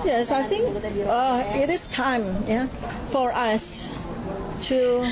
Yes, I think it is time, for us to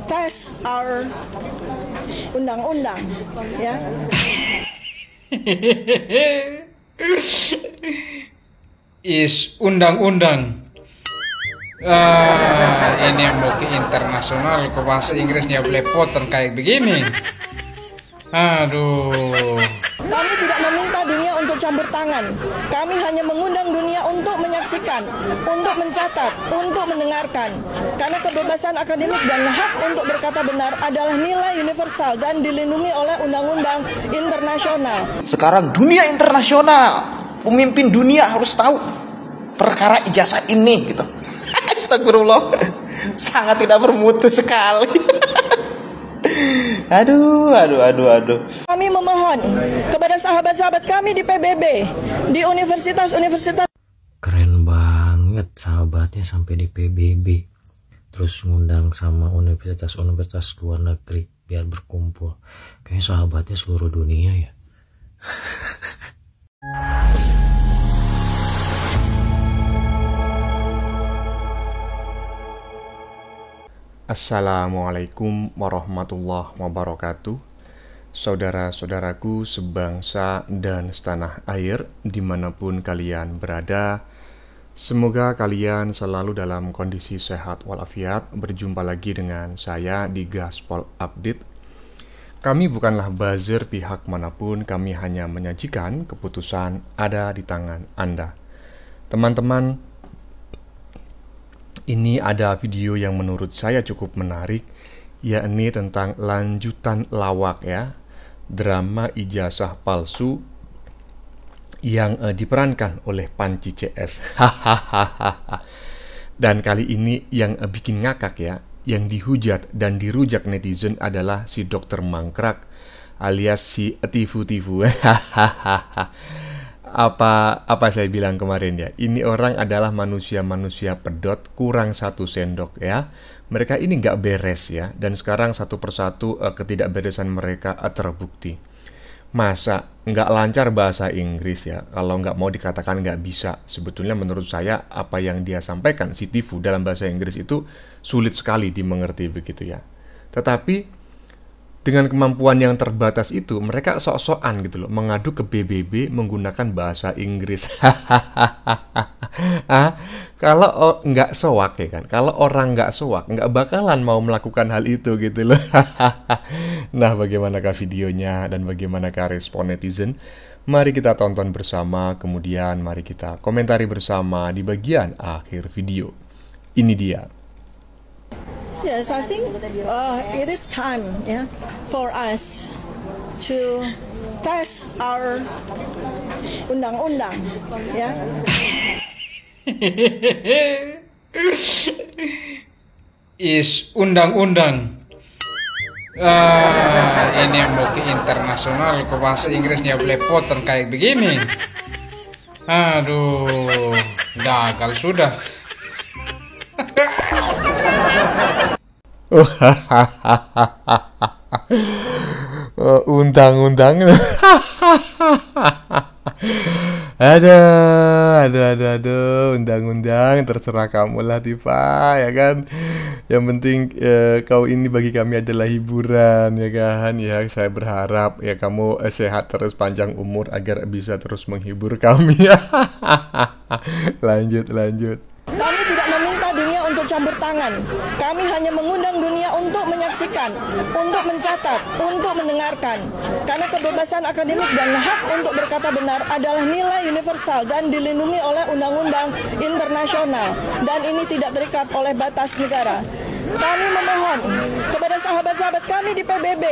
test our undang-undang, Is undang-undang. Ini mau ke internasional, ke bahasa Inggrisnya belepotan kayak begini. Aduh. Kami tidak meminta dunia untuk campur tangan. Kami hanya mengundang dunia untuk menyaksikan, untuk mencatat, untuk mendengarkan. Karena kebebasan akademik dan hak untuk berkata benar adalah nilai universal dan dilindungi oleh undang-undang internasional. Sekarang dunia internasional, pemimpin dunia harus tahu perkara ijazah ini gitu. Astagfirullah, sangat tidak bermutu sekali. Aduh. Kami memohon kepada sahabat-sahabat kami di PBB, di universitas-universitas. Keren banget sahabatnya sampai di PBB. Terus ngundang sama universitas-universitas luar negeri biar berkumpul. Kayaknya sahabatnya seluruh dunia ya. Assalamualaikum warahmatullahi wabarakatuh. Saudara-saudaraku sebangsa dan setanah air dimanapun kalian berada, semoga kalian selalu dalam kondisi sehat walafiat. Berjumpa lagi dengan saya di Gaspol Update. Kami bukanlah buzzer pihak manapun, kami hanya menyajikan keputusan ada di tangan Anda. Teman-teman, ini ada video yang menurut saya cukup menarik, yakni tentang lanjutan lawak drama ijazah palsu yang diperankan oleh Panci CS. Dan kali ini yang bikin ngakak yang dihujat dan dirujak netizen adalah si Dokter Mangkrak alias si Tifu-Tifu. Apa saya bilang kemarin ini orang adalah manusia-manusia pedot kurang satu sendok Mereka ini nggak beres dan sekarang satu persatu ketidakberesan mereka terbukti. Masa nggak lancar bahasa Inggris kalau nggak mau dikatakan nggak bisa. Sebetulnya menurut saya apa yang dia sampaikan si Tifu dalam bahasa Inggris itu sulit sekali dimengerti begitu Tetapi dengan kemampuan yang terbatas itu, mereka sok-sokan gitu loh, mengadu ke BBB menggunakan bahasa Inggris. Kalau nggak sowak kalau orang nggak sowak, nggak bakalan mau melakukan hal itu gitu loh. Nah, bagaimanakah videonya dan bagaimanakah respon netizen? Mari kita tonton bersama, kemudian mari kita komentari bersama di bagian akhir video. Ini dia. Yes, I think it is time, for us to test our undang-undang, Is undang-undang. Ini mau ke internasional, ke bahasa Inggrisnya belepotan kayak begini. Aduh, gagal sudah. Undang-undang. Aduh, undang-undang terserah kamu lah Tifa kan. Yang penting kau ini bagi kami adalah hiburan saya berharap kamu sehat terus, panjang umur agar bisa terus menghibur kami. Lanjut. Kami tidak meminta dunia untuk campur tangan. Kami hanya mengundang dunia untuk menyaksikan, untuk mencatat, untuk mendengarkan. Karena kebebasan akademik dan hak untuk berkata benar adalah nilai universal dan dilindungi oleh undang-undang internasional. Dan ini tidak terikat oleh batas negara. Kami memohon kepada sahabat-sahabat kami di PBB,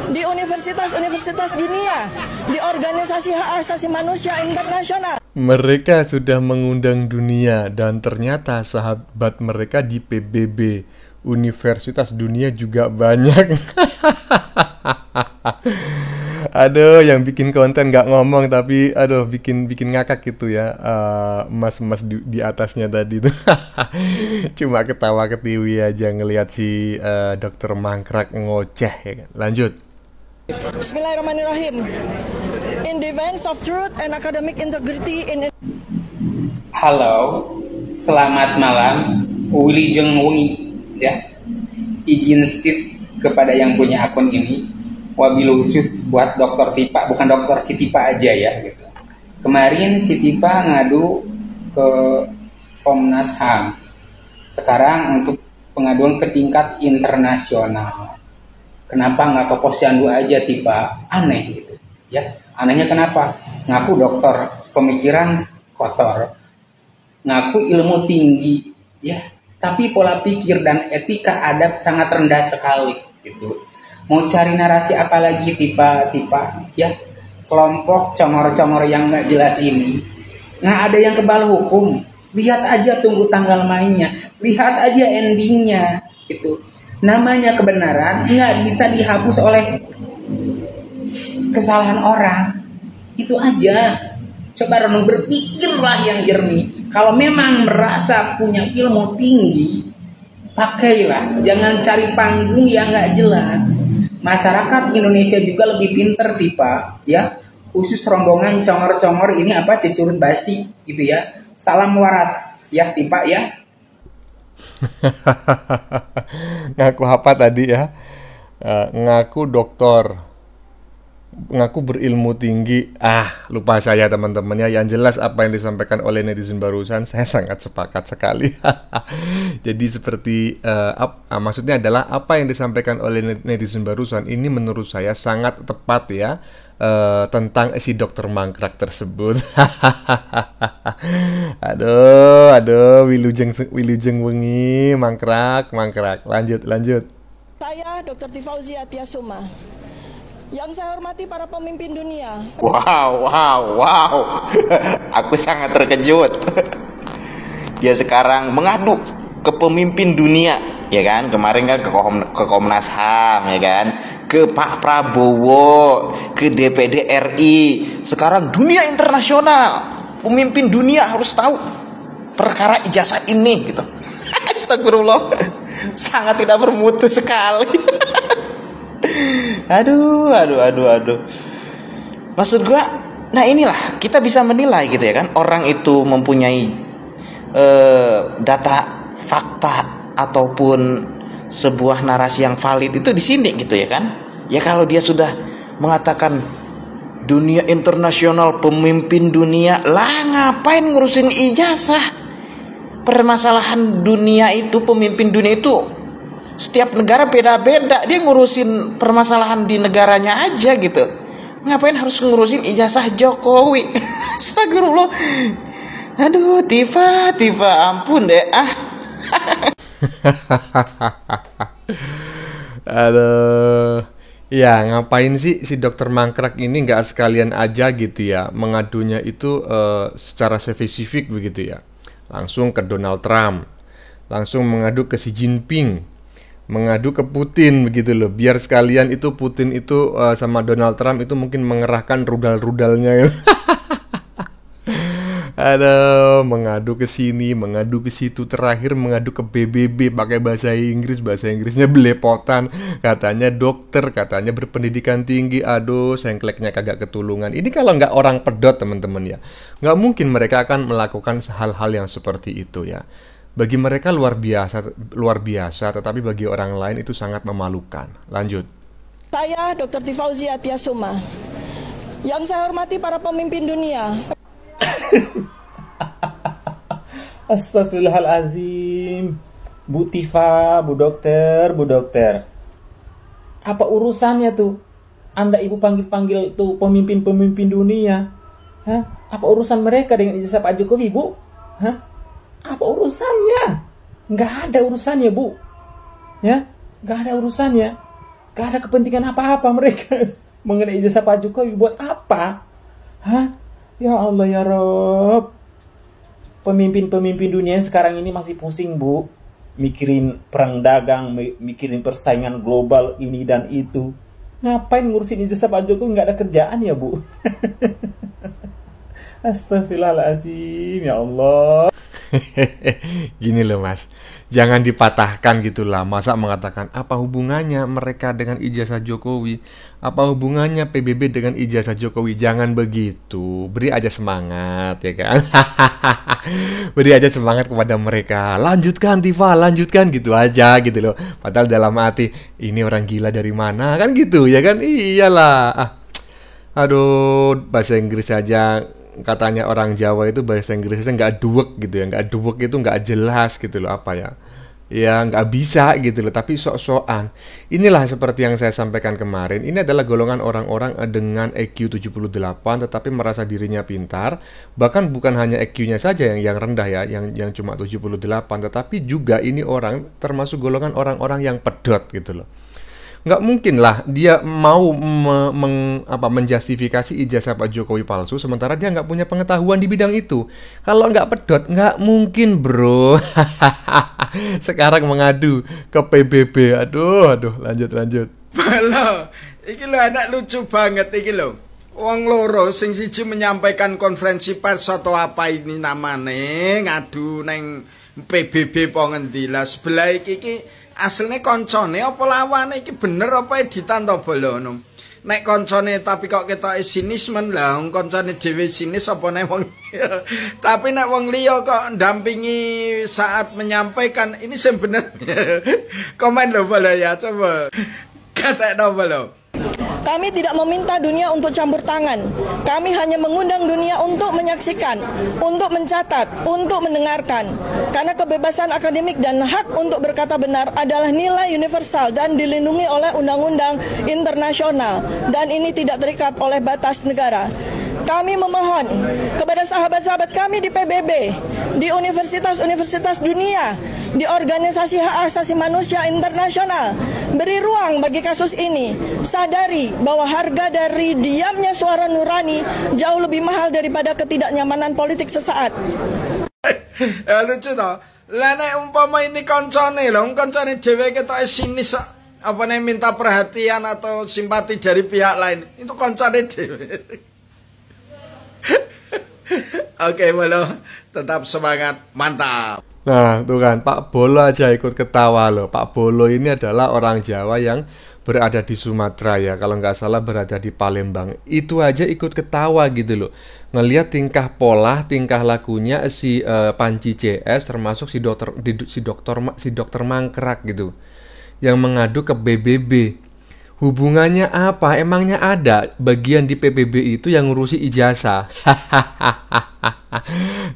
di universitas-universitas dunia, di organisasi hak asasi manusia internasional. Mereka sudah mengundang dunia dan ternyata sahabat mereka di PBB, universitas dunia juga banyak. Aduh, yang bikin konten nggak ngomong tapi bikin ngakak gitu mas-mas di atasnya tadi tuh. Cuma ketawa ketiwi aja ngelihat si Dokter Mangkrak ngoceh Lanjut. Bismillahirrahmanirrahim. In defense of truth and academic integrity in Halo, selamat malam, Wilujeng Wengi ya. Izin tip kepada yang punya akun ini, wabil khusus buat Dokter Tipa, bukan Dokter si Tipa aja ya gitu. Kemarin si Tipa ngadu ke Komnas HAM. Sekarang untuk pengaduan ke tingkat internasional. Kenapa nggak ke Posyandu aja Tipa? Aneh gitu ya. Anehnya kenapa? Ngaku dokter, pemikiran kotor, ngaku ilmu tinggi ya, tapi pola pikir dan etika adab sangat rendah sekali gitu. Mau cari narasi apa lagi Tipa ya? Kelompok comor-comor yang nggak jelas ini nggak ada yang kebal hukum. Lihat aja tunggu tanggal mainnya, lihat aja endingnya gitu. Namanya kebenaran nggak bisa dihapus oleh kesalahan orang. Itu aja. Coba renung, berpikirlah yang jernih. Kalau memang merasa punya ilmu tinggi, pakailah. Jangan cari panggung yang nggak jelas. Masyarakat Indonesia juga lebih pinter Tipa ya. Khusus rombongan congor-congor ini apa cecurut basi gitu ya. Salam waras ya Tipa ya. Ngaku apa tadi ya? Ngaku dokter, ngaku berilmu tinggi. Lupa saya teman-teman ya. Yang jelas apa yang disampaikan oleh netizen barusan, saya sangat sepakat sekali. Jadi seperti maksudnya adalah apa yang disampaikan oleh netizen barusan ini menurut saya sangat tepat ya, tentang si dokter mangkrak tersebut. aduh, wilujeng wengi, mangkrak. Lanjut. Saya Dr. Tifauzi Atiasuma. Yang saya hormati para pemimpin dunia. Wow. Aku sangat terkejut. Dia sekarang mengadu ke pemimpin dunia, ya kan? Kemarin kan ke Komnas HAM, ya kan? Ke Pak Prabowo, ke DPD RI. Sekarang dunia internasional. Pemimpin dunia harus tahu perkara ijazah ini gitu. Astagfirullah. Sangat tidak bermutu sekali. Aduh. Maksud gua, nah inilah kita bisa menilai gitu ya kan. Orang itu mempunyai data, fakta ataupun sebuah narasi yang valid itu di sini gitu ya kan. Ya kalau dia sudah mengatakan dunia internasional, pemimpin dunia, lah ngapain ngurusin ijazah? Permasalahan dunia itu, pemimpin dunia itu setiap negara beda-beda. Dia ngurusin permasalahan di negaranya aja gitu. Ngapain harus ngurusin ijazah Jokowi? Astagfirullah. Aduh, Tifa, ampun deh. Aduh. Ya, ngapain sih si dokter mangkrak ini nggak sekalian aja gitu ya mengadunya itu secara spesifik begitu ya. Langsung ke Donald Trump, langsung mengadu ke Xi Jinping, mengadu ke Putin begitu loh. Biar sekalian itu Putin itu sama Donald Trump itu mungkin mengerahkan rudal-rudalnya. Aduh, mengadu ke sini, mengadu ke situ, terakhir mengadu ke PBB pakai bahasa Inggrisnya belepotan, katanya dokter, katanya berpendidikan tinggi. Aduh, sengkleknya kagak ketulungan. Ini kalau nggak orang pedot teman-teman ya, nggak mungkin mereka akan melakukan hal-hal yang seperti itu ya. Bagi mereka luar biasa, tetapi bagi orang lain itu sangat memalukan. Lanjut. Saya Dr. Tifauzi Atiasuma. Yang saya hormati para pemimpin dunia. Astagfirullahalazim. Bu Tifa, Bu dokter. Apa urusannya tuh? Anda ibu panggil-panggil tuh pemimpin-pemimpin dunia. Hah? Apa urusan mereka dengan ijazah Pak Jokowi, Bu? Hah? Apa urusannya? Nggak ada urusannya, Bu. Ya? Nggak ada urusannya. Nggak ada kepentingan apa-apa mereka mengenai ijazah Pak Jokowi. Buat apa? Hah? Ya Allah ya Rob. Pemimpin-pemimpin dunia sekarang ini masih pusing, Bu. Mikirin perang dagang, mikirin persaingan global ini dan itu. Ngapain ngurusin ijazah Pak Jokowi? Nggak ada kerjaan ya, Bu? Astagfirullahaladzim, ya Allah. Gini loh mas, jangan dipatahkan gitulah. Masa mengatakan apa hubungannya mereka dengan ijazah Jokowi? Apa hubungannya PBB dengan ijazah Jokowi? Jangan begitu. Beri aja semangat ya kan. Beri aja semangat kepada mereka. Lanjutkan Tifa, lanjutkan gitu aja gitu loh. Padahal dalam hati ini orang gila dari mana kan gitu ya kan? Iyalah. Aduh, bahasa Inggris aja katanya orang Jawa itu bahasa Inggrisnya nggak duek gitu ya, nggak duek itu nggak jelas gitu loh apa ya, ya nggak bisa gitu loh, tapi sok-sokan. Inilah seperti yang saya sampaikan kemarin, ini adalah golongan orang-orang dengan EQ 78 tetapi merasa dirinya pintar, bahkan bukan hanya EQ-nya saja yang rendah ya, yang cuma 78, tetapi juga ini orang termasuk golongan orang-orang yang pedot gitu loh. Nggak mungkin lah dia mau menjustifikasi ijazah Pak Jokowi palsu sementara dia nggak punya pengetahuan di bidang itu. Kalau nggak pedot nggak mungkin bro. Sekarang mengadu ke PBB. Aduh, lanjut. Halo, iki lo anak lucu banget iki lo. Wong loro sing siji menyampaikan konferensi pers atau apa ini namane ngadu neng PBB po ngendi lah sebelah iki aslinya koncone apa lawane iki bener apa editan to bolono. Nek koncone tapi kok ketoke sinis men lah wong koncone dhewe sinis apa nek wong tapi nek wong liya kok ndampingi saat menyampaikan ini sing bener. Komen lho bolo ya coba. Katekno bolo. Kami tidak meminta dunia untuk campur tangan. Kami hanya mengundang dunia untuk menyaksikan, untuk mencatat, untuk mendengarkan. Karena kebebasan akademik dan hak untuk berkata benar adalah nilai universal dan dilindungi oleh undang-undang internasional. Dan ini tidak terikat oleh batas negara. Kami memohon kepada sahabat-sahabat kami di PBB, di universitas-universitas dunia, di organisasi hak asasi manusia internasional, beri ruang bagi kasus ini. Sadari bahwa harga dari diamnya suara nurani jauh lebih mahal daripada ketidaknyamanan politik sesaat. Ya lucu toh. Lah nek umpama ini koncone lho, koncone dhewe ketoke sinis apa nek minta perhatian atau simpati dari pihak lain. Itu koncone dhewe. Oke, Bolo, tetap semangat, mantap. Nah, tuh kan, Pak Bolo aja ikut ketawa loh. Pak Bolo ini adalah orang Jawa yang berada di Sumatera ya, kalau nggak salah berada di Palembang. Itu aja ikut ketawa gitu loh. Ngelihat tingkah pola, tingkah lakunya si Panji CS, termasuk si dokter Mangkrak gitu, yang mengadu ke BBB. Hubungannya apa? Emangnya ada bagian di PBB itu yang ngurusi ijazah?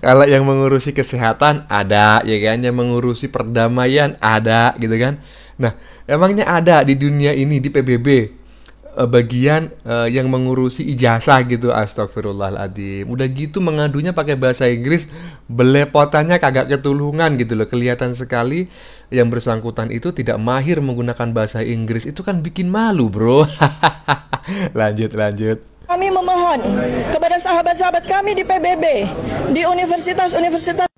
Kalau yang mengurusi kesehatan ada, ya kan? Yang mengurusi perdamaian ada, gitu kan? Nah, emangnya ada di dunia ini di PBB bagian yang mengurusi ijazah gitu? Astagfirullahaladzim. Udah gitu mengadunya pakai bahasa Inggris, belepotannya kagak ketulungan gitu loh. Kelihatan sekali yang bersangkutan itu tidak mahir menggunakan bahasa Inggris. Itu kan bikin malu bro. Lanjut. Kami memohon kepada sahabat-sahabat kami di PBB, di universitas-universitas.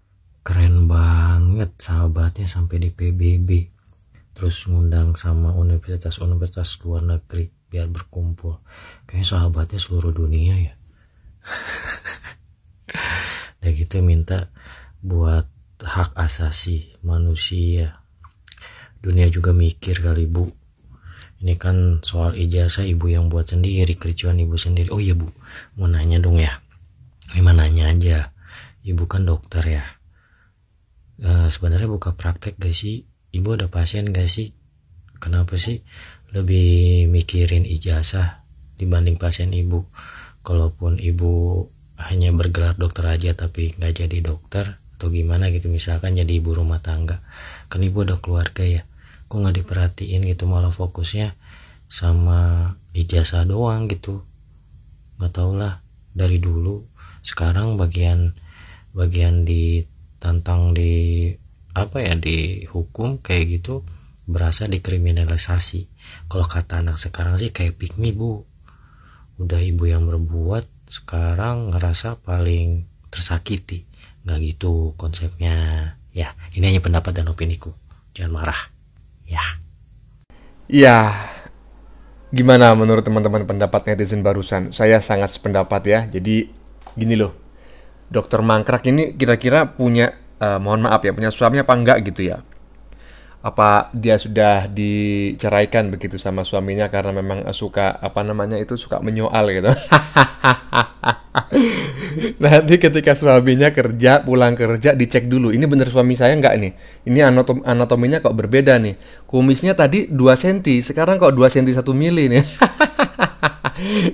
Keren banget sahabatnya sampai di PBB. Terus ngundang sama universitas-universitas luar negeri biar berkumpul. Kayaknya sahabatnya seluruh dunia ya. Dan gitu minta buat hak asasi manusia. Dunia juga mikir kali bu. Ini kan soal ijazah ibu yang buat sendiri, kericuan ibu sendiri. Oh iya bu, mau nanya dong ya. Memang nanya aja. Ibu kan dokter ya. Sebenarnya buka praktek gak sih? Ibu ada pasien gak sih? Kenapa sih lebih mikirin ijazah dibanding pasien ibu? Kalaupun ibu hanya bergelar dokter aja tapi nggak jadi dokter atau gimana gitu, misalkan jadi ibu rumah tangga, kan ibu ada keluarga ya, kok nggak diperhatiin gitu, malah fokusnya sama ijazah doang gitu. Nggak tau lah, dari dulu sekarang bagian ditantang di apa ya, di hukum kayak gitu berasa dikriminalisasi. Kalau kata anak sekarang sih kayak pick me bu, udah ibu yang berbuat sekarang ngerasa paling tersakiti. Nggak gitu konsepnya ya. Ini hanya pendapat dan opiniku, jangan marah ya. Ya, gimana menurut teman-teman pendapat netizen barusan? Saya sangat sependapat ya. Jadi gini loh, Dokter Mangkrak ini kira-kira punya mohon maaf ya, punya suami apa enggak gitu ya. Apa dia sudah diceraikan begitu sama suaminya karena memang suka suka menyoal gitu. Nanti ketika suaminya pulang kerja dicek dulu, ini bener suami saya enggak nih, ini anatominya kok berbeda nih, kumisnya tadi 2 cm sekarang kok 2 cm 1 mili nih.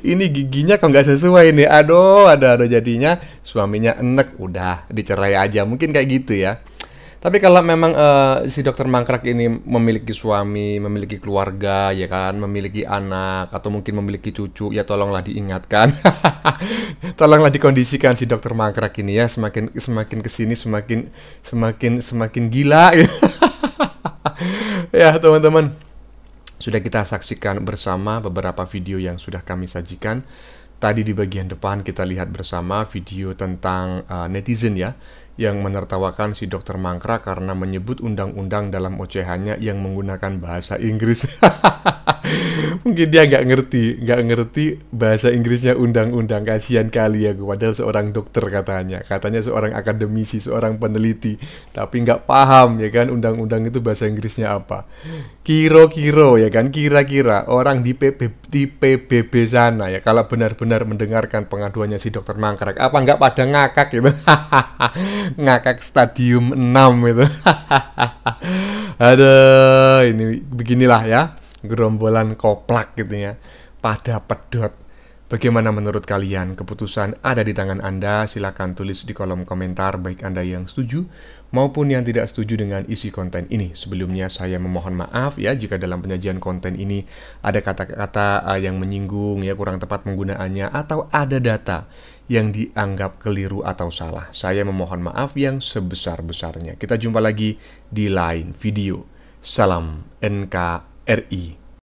Ini giginya kok nggak sesuai nih, aduh jadinya suaminya enek, udah dicerai aja, mungkin kayak gitu ya. Tapi kalau memang si dokter mangkrak ini memiliki suami, memiliki keluarga, ya kan, memiliki anak atau mungkin memiliki cucu, ya tolonglah diingatkan, tolonglah dikondisikan si dokter mangkrak ini ya, semakin kesini semakin gila. Ya teman-teman, sudah kita saksikan bersama beberapa video yang sudah kami sajikan. Tadi di bagian depan kita lihat bersama video tentang netizen ya, yang menertawakan si dokter mangkrak karena menyebut undang-undang dalam ocehannya yang menggunakan bahasa Inggris. Mungkin dia nggak ngerti bahasa Inggrisnya undang-undang, kasihan kali ya, padahal seorang dokter katanya seorang akademisi, seorang peneliti, tapi nggak paham ya kan undang-undang itu bahasa Inggrisnya apa. Kira-kira ya kan, kira-kira orang di PBB sana ya, kalau benar-benar mendengarkan pengaduannya si dokter mangkrak, apa nggak pada ngakak gitu. Ngakak stadium 6 itu. Aduh, ini beginilah ya, gerombolan koplak gitu ya, pada pedot. Bagaimana menurut kalian? Keputusan ada di tangan Anda. Silakan tulis di kolom komentar, baik Anda yang setuju maupun yang tidak setuju dengan isi konten ini. Sebelumnya saya memohon maaf ya jika dalam penyajian konten ini ada kata-kata yang menyinggung ya, kurang tepat penggunaannya, atau ada data yang dianggap keliru atau salah. Saya memohon maaf yang sebesar-besarnya. Kita jumpa lagi di lain video. Salam NKRI.